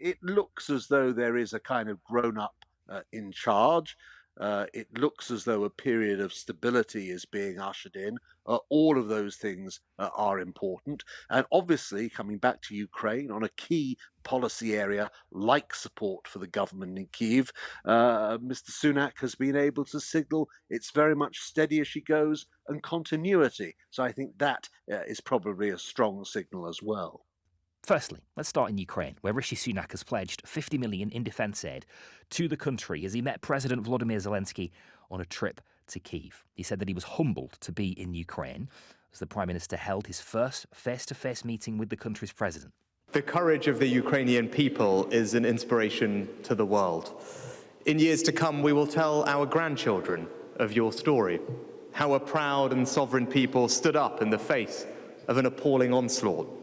it looks as though there is a kind of grown-up in charge. It looks as though a period of stability is being ushered in. All of those things are important. And obviously, coming back to Ukraine on a key policy area like support for the government in Kyiv, Mr. Sunak has been able to signal it's very much steady as she goes and continuity. So I think that is probably a strong signal as well. Firstly, let's start in Ukraine, where Rishi Sunak has pledged 50 million in defence aid to the country as he met President Volodymyr Zelensky on a trip to Kyiv. He said that he was humbled to be in Ukraine as the Prime Minister held his first face-to-face meeting with the country's president. The courage of the Ukrainian people is an inspiration to the world. In years to come, we will tell our grandchildren of your story, how a proud and sovereign people stood up in the face of an appalling onslaught.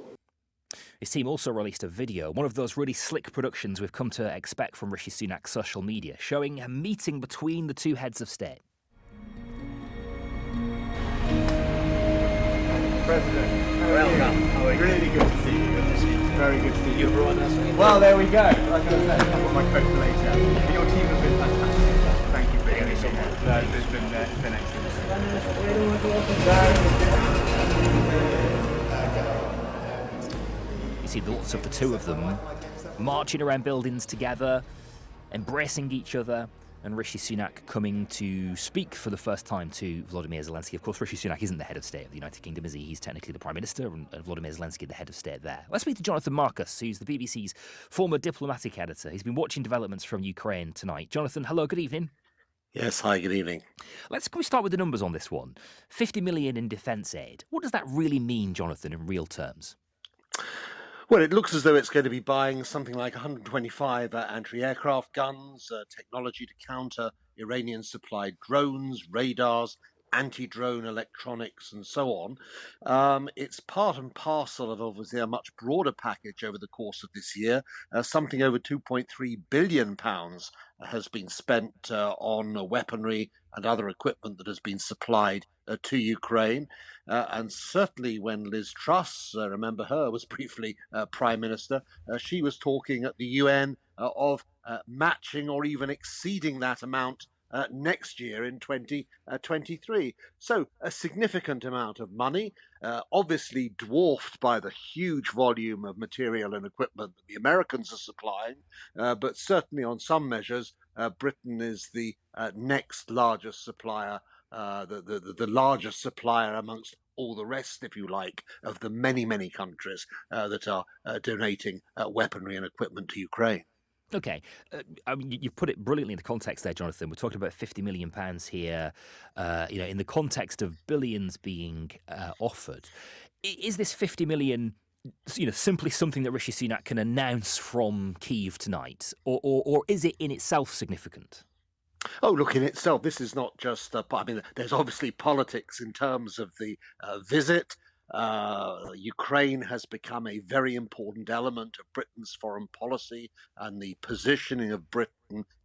His team also released a video, one of those really slick productions we've come to expect from Rishi Sunak's social media, showing a meeting between the two heads of state. President, Welcome. How are you? Really good to see you. Good to see you. Very good to see You you. brought us with Well, there we go. Like I said, I've got my coat for later. Your team has been fantastic. Thank you for Thank you so everything. much. It's been excellent. You see lots of the two of them marching around buildings together, embracing each other, and Rishi Sunak coming to speak for the first time to Volodymyr Zelensky. Of course, Rishi Sunak isn't the head of state of the United Kingdom, is he? He's technically the Prime Minister, and Volodymyr Zelensky the head of state there. Let's speak to Jonathan Marcus, who's the BBC's former diplomatic editor. He's been watching developments from Ukraine tonight. Jonathan, hello, good evening. Yes, hi, good evening. Can we start with the numbers on this one? 50 million in defence aid. What does that really mean, Jonathan, in real terms? Well, it looks as though it's going to be buying something like 125 anti-aircraft guns, technology to counter Iranian-supplied drones, radars, anti-drone electronics, and so on. It's part and parcel of obviously a much broader package over the course of this year. Something over £2.3 billion has been spent on weaponry and other equipment that has been supplied to Ukraine. And certainly when Liz Truss, remember her, was briefly Prime Minister, she was talking at the UN of matching or even exceeding that amount next year in 2023. So a significant amount of money, obviously dwarfed by the huge volume of material and equipment that the Americans are supplying, but certainly on some measures, Britain is the next largest supplier, the largest supplier amongst all the rest, if you like, of the many, many countries that are donating weaponry and equipment to Ukraine. Okay, I mean, you've put it brilliantly in the context there, Jonathan. We're talking about £50 million here, in the context of billions being offered. Is this 50 million, simply something that Rishi Sunak can announce from Kyiv tonight, or is it in itself significant? Oh, look, in itself, this is not just, there's obviously politics in terms of the visit. Ukraine has become a very important element of Britain's foreign policy and the positioning of Britain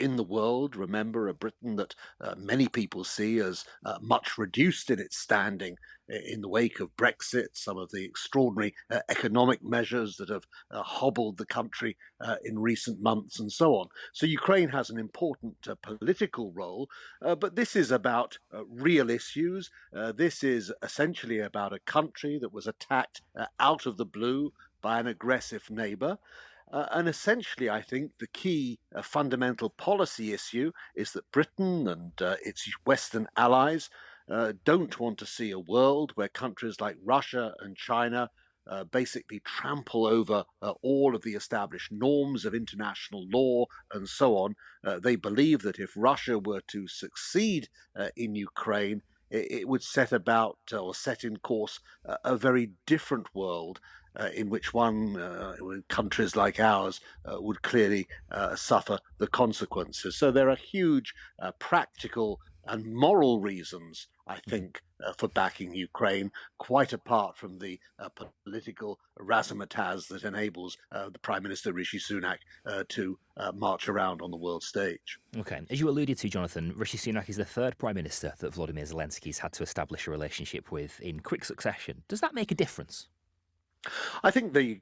in the world. Remember, a Britain that many people see as much reduced in its standing in the wake of Brexit, some of the extraordinary economic measures that have hobbled the country in recent months and so on. So Ukraine has an important political role, but this is about real issues. This is essentially about a country that was attacked out of the blue by an aggressive neighbor. And essentially, I think the key fundamental policy issue is that Britain and its Western allies don't want to see a world where countries like Russia and China basically trample over all of the established norms of international law and so on. They believe that if Russia were to succeed in Ukraine, it would set about or set in course a very different world in which countries like ours would clearly suffer the consequences. So there are huge practical and moral reasons, I think, for backing Ukraine, quite apart from the political razzmatazz that enables the Prime Minister Rishi Sunak to march around on the world stage. Okay, as you alluded to, Jonathan, Rishi Sunak is the third Prime Minister that Volodymyr Zelensky's had to establish a relationship with in quick succession. Does that make a difference? I think the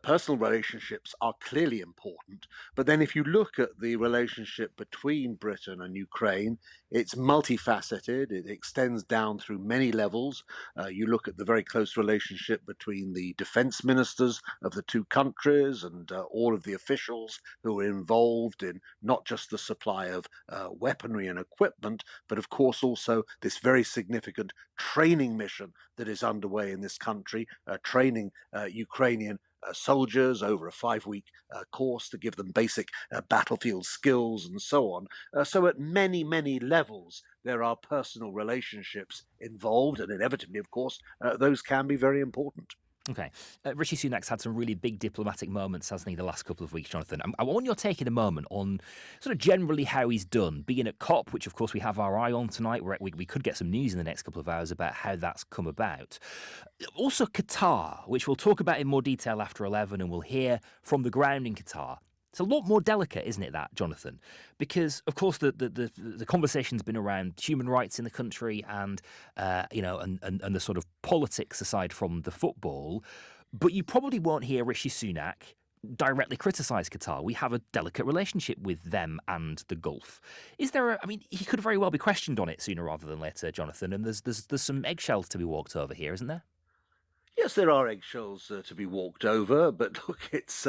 personal relationships are clearly important, but then if you look at the relationship between Britain and Ukraine, it's multifaceted. It extends down through many levels. You look at the very close relationship between the defense ministers of the two countries and all of the officials who are involved in not just the supply of weaponry and equipment, but of course also this very significant training mission that is underway in this country, training Ukrainian soldiers over a 5 week course to give them basic battlefield skills and so on. So, at many, many levels, there are personal relationships involved, and inevitably, of course, those can be very important. Okay. Rishi Sunak's had some really big diplomatic moments, hasn't he, the last couple of weeks, Jonathan? I want your take in a moment on sort of generally how he's done, being at COP, which of course we have our eye on tonight. We could get some news in the next couple of hours about how that's come about. Also, Qatar, which we'll talk about in more detail after 11, and we'll hear from the ground in Qatar. It's a lot more delicate, isn't it, that, Jonathan? Because, of course, the conversation's been around human rights in the country and, and the sort of politics aside from the football. But you probably won't hear Rishi Sunak directly criticise Qatar. We have a delicate relationship with them and the Gulf. Is there he could very well be questioned on it sooner rather than later, Jonathan, and there's some eggshells to be walked over here, isn't there? Yes, there are eggshells to be walked over, but look, it's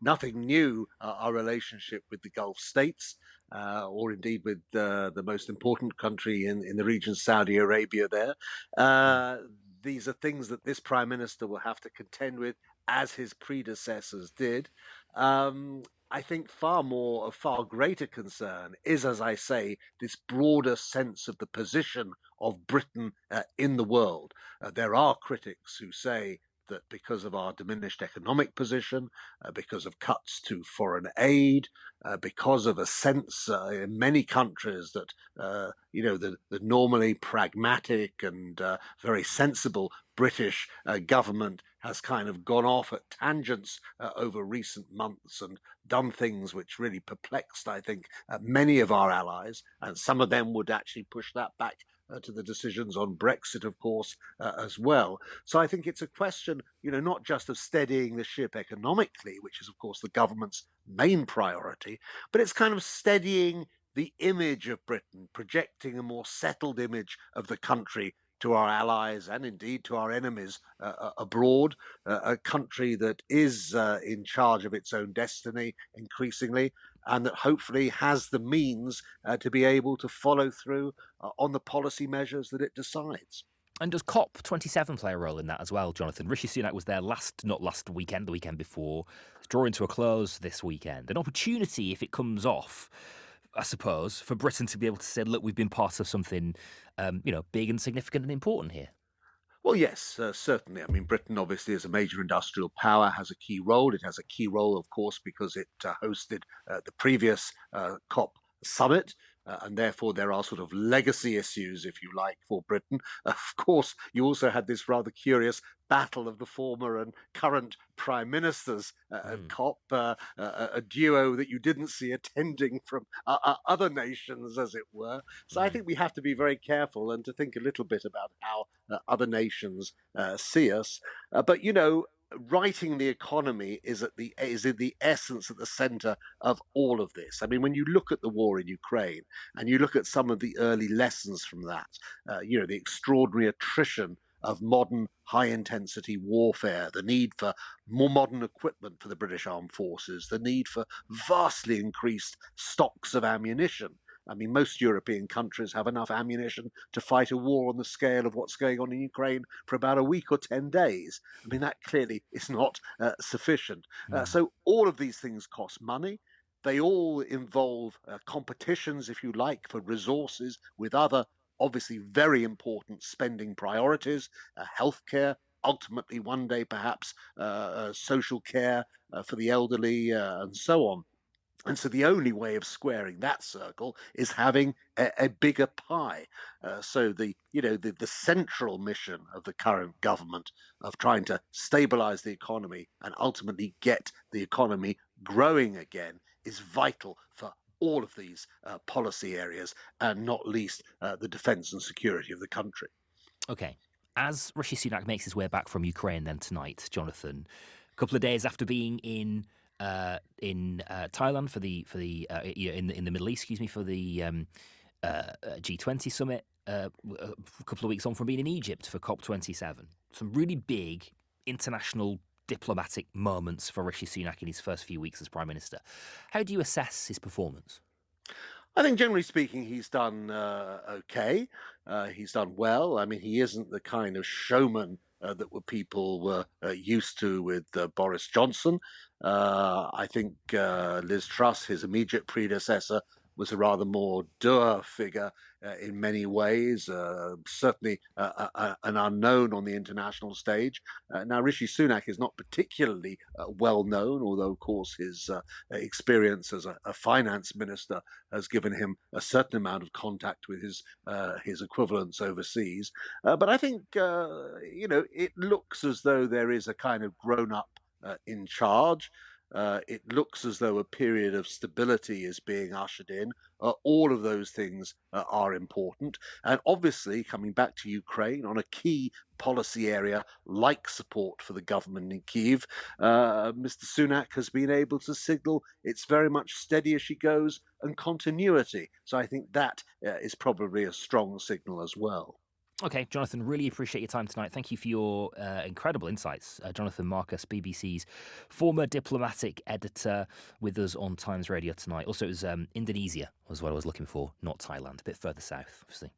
nothing new. Our relationship with the Gulf states, or indeed with the most important country in the region, Saudi Arabia. There, these are things that this prime minister will have to contend with, as his predecessors did. I think a far greater concern is, as I say, this broader sense of the position of Britain in the world. There are critics who say that because of our diminished economic position, because of cuts to foreign aid, because of a sense in many countries that the normally pragmatic and very sensible British government has kind of gone off at tangents over recent months and done things which really perplexed, I think, many of our allies, and some of them would actually push that back to the decisions on Brexit, of course, as well. So I think it's a question, not just of steadying the ship economically, which is, of course, the government's main priority, but it's kind of steadying the image of Britain, projecting a more settled image of the country to our allies and indeed to our enemies abroad, a country that is in charge of its own destiny increasingly, and that hopefully has the means to be able to follow through on the policy measures that it decides. And does COP27 play a role in that as well, Jonathan? Rishi Sunak was there not last weekend, the weekend before. It's drawing to a close this weekend. An opportunity, if it comes off, I suppose, for Britain to be able to say, look, we've been part of something, big and significant and important here. Well, yes, certainly. I mean, Britain obviously is a major industrial power, has a key role. It has a key role, of course, because it hosted the previous COP summit. And therefore, there are sort of legacy issues, if you like, for Britain. Of course, you also had this rather curious battle of the former and current prime ministers at COP, a duo that you didn't see attending from other nations, as it were. So I think we have to be very careful and to think a little bit about how other nations see us. But, righting the economy is in the essence at the center of all of this. I mean, when you look at the war in Ukraine and you look at some of the early lessons from that, the extraordinary attrition of modern high intensity warfare, the need for more modern equipment for the British Armed Forces, the need for vastly increased stocks of ammunition. I mean, most European countries have enough ammunition to fight a war on the scale of what's going on in Ukraine for about a week or 10 days. I mean, that clearly is not sufficient. So all of these things cost money. They all involve competitions, if you like, for resources with other, obviously very important spending priorities, healthcare, ultimately one day perhaps social care for the elderly, and so on. And so the only way of squaring that circle is having a bigger pie. So the central mission of the current government of trying to stabilize the economy and ultimately get the economy growing again is vital for all of these policy areas, and not least the defense and security of the country. Okay. As Rishi Sunak makes his way back from Ukraine then tonight, Jonathan, a couple of days after being in Thailand in the Middle East, for the G20 summit, a couple of weeks on from being in Egypt for COP27. Some really big international diplomatic moments for Rishi Sunak in his first few weeks as Prime Minister. How do you assess his performance? I think generally speaking, he's done okay. He's done well. I mean, he isn't the kind of showman that people were used to with Boris Johnson. I think Liz Truss, his immediate predecessor, was a rather more dour figure in many ways, certainly an unknown on the international stage. Now, Rishi Sunak is not particularly well known, although, of course, his experience as a finance minister has given him a certain amount of contact with his equivalents overseas. But I think it looks as though there is a kind of grown up in charge. It looks as though a period of stability is being ushered in. All of those things are important. And obviously, coming back to Ukraine on a key policy area like support for the government in Kyiv, Mr. Sunak has been able to signal it's very much steady as she goes and continuity. So I think that is probably a strong signal as well. Okay, Jonathan, really appreciate your time tonight. Thank you for your incredible insights. Jonathan Marcus, BBC's former diplomatic editor, with us on Times Radio tonight. Also, it was Indonesia was what I was looking for, not Thailand, a bit further south, obviously.